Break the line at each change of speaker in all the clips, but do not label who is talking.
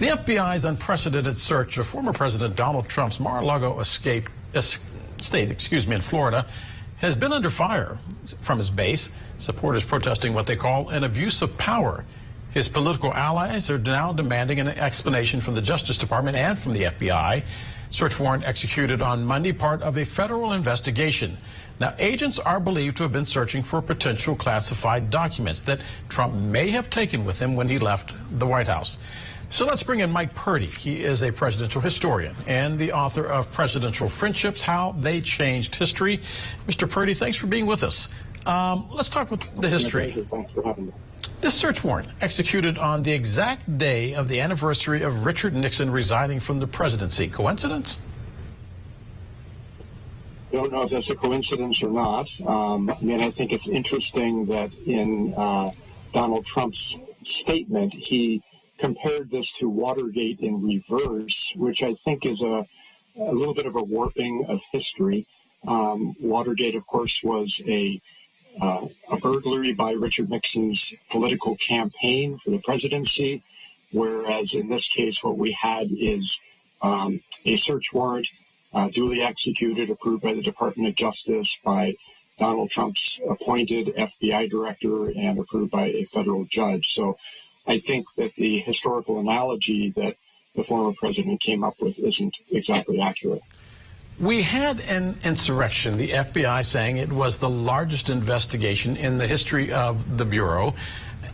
The FBI's unprecedented search of former President Donald Trump's Mar-a-Lago estate in Florida has been under fire from his base. Supporters protesting what they call an abuse of power. His political allies are now demanding an explanation from the Justice Department and from the FBI. Search warrant executed on Monday, part of a federal investigation. Now, agents are believed to have been searching for potential classified documents that Trump may have taken with him when he left the White House. So let's bring in Mike Purdy. He is a presidential historian and the author of Presidential Friendships, How They Changed History. Mr. Purdy, thanks for being with us. Let's talk with the history.
Thanks for having me.
This search warrant executed on the exact day of the anniversary of Richard Nixon resigning from the presidency. Coincidence?
I don't know if that's a coincidence or not. I think it's interesting that in Donald Trump's statement, he compared this to Watergate in reverse, which I think is a little bit of a warping of history. Watergate, of course, was a burglary by Richard Nixon's political campaign for the presidency, whereas in this case, what we had is a search warrant duly executed, approved by the Department of Justice, by Donald Trump's appointed FBI director, and approved by a federal judge. So I think that the historical analogy that the former president came up with isn't exactly accurate.
We had an insurrection, the FBI saying it was the largest investigation in the history of the Bureau.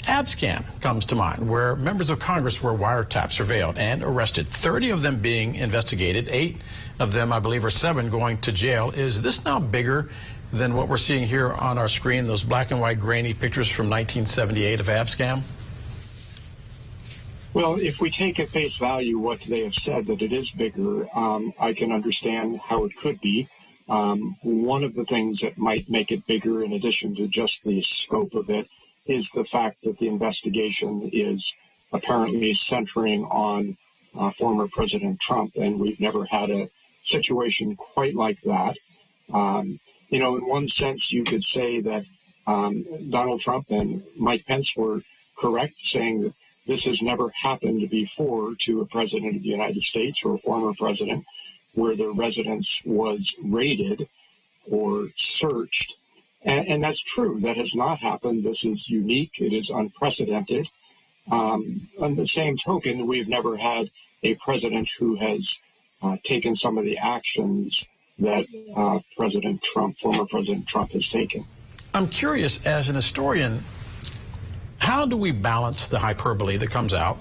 Abscam comes to mind, where members of Congress were wiretapped, surveilled, and arrested, 30 of them being investigated, 8 of them, I believe, or 7 going to jail. Is this now bigger than what we're seeing here on our screen, those black and white grainy pictures from 1978 of Abscam?
Well, if we take at face value what they have said, that it is bigger, I can understand how it could be. One of the things that might make it bigger, in addition to just the scope of it, is the fact that the investigation is apparently centering on former President Trump, and we've never had a situation quite like that. In one sense, you could say that Donald Trump and Mike Pence were correct, saying that this has never happened before to a president of the United States or a former president where their residence was raided or searched. And that's true. That has not happened. This is unique. It is unprecedented. On the same token, we've never had a president who has taken some of the actions that former President Trump has taken.
I'm curious, as an historian, how do we balance the hyperbole that comes out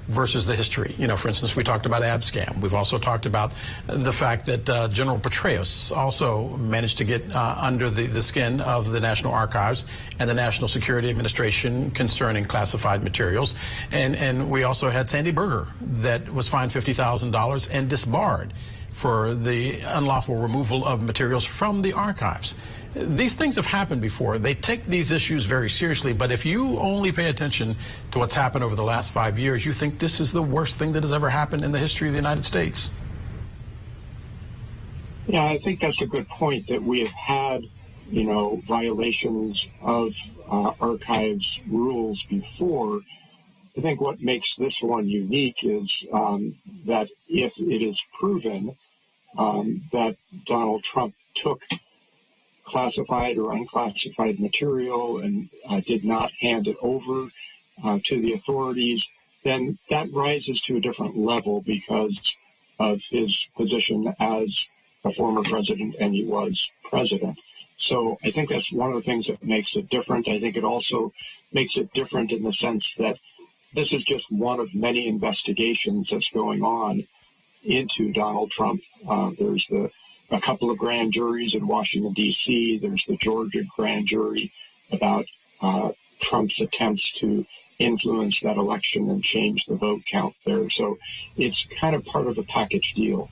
versus the history? For instance, we talked about Abscam. We've also talked about the fact that General Petraeus also managed to get under the skin of the National Archives and the National Security Administration concerning classified materials. And we also had Sandy Berger that was fined $50,000 and disbarred for the unlawful removal of materials from the archives. These things have happened before. They take these issues very seriously, but if you only pay attention to what's happened over the last 5 years, you think this is the worst thing that has ever happened in the history of the United States.
Yeah, I think that's a good point, that we have had, violations of archives rules before. I think what makes this one unique is that if it is proven that Donald Trump took classified or unclassified material and did not hand it over to the authorities, then that rises to a different level because of his position as a former president, and he was president. So I think that's one of the things that makes it different. I think it also makes it different in the sense that this is just one of many investigations that's going on into Donald Trump. There's a couple of grand juries in Washington, D.C. There's the Georgia grand jury about Trump's attempts to influence that election and change the vote count there. So it's kind of part of a package deal.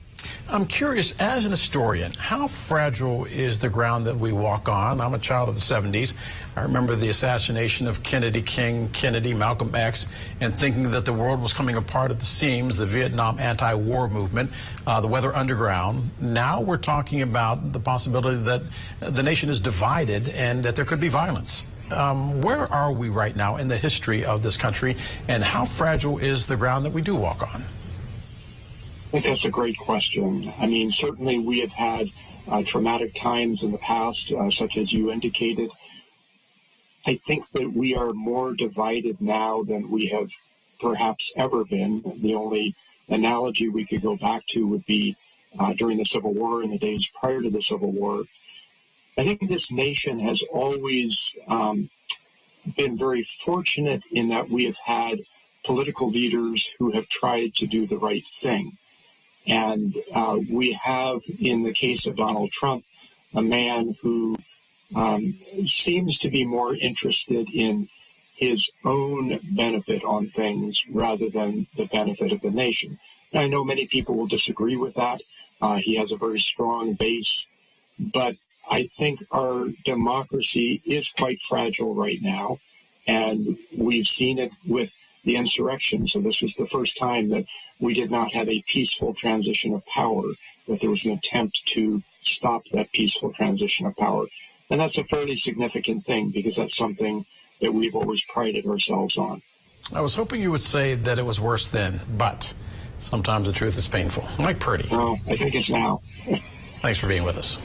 I'm curious, as an historian, how fragile is the ground that we walk on? I'm a child of the 70s. I remember the assassination of Kennedy, King, Kennedy, Malcolm X, and thinking that the world was coming apart at the seams, the Vietnam anti-war movement, the Weather Underground. Now we're talking about the possibility that the nation is divided and that there could be violence. Where are we right now in the history of this country, and how fragile is the ground that we do walk on?
I think that's a great question. I mean, certainly we have had traumatic times in the past, such as you indicated. I think that we are more divided now than we have perhaps ever been. The only analogy we could go back to would be during the Civil War and the days prior to the Civil War. I think this nation has always been very fortunate in that we have had political leaders who have tried to do the right thing. And we have, in the case of Donald Trump, a man who seems to be more interested in his own benefit on things rather than the benefit of the nation. And I know many people will disagree with that. He has a very strong base, but I think our democracy is quite fragile right now, and we've seen it with the insurrection. So this was the first time that we did not have a peaceful transition of power, that there was an attempt to stop that peaceful transition of power. And that's a fairly significant thing because that's something that we've always prided ourselves on.
I was hoping you would say that it was worse then, but sometimes the truth is painful. Mike Purdy.
Well, I think it's now.
Thanks for being with us.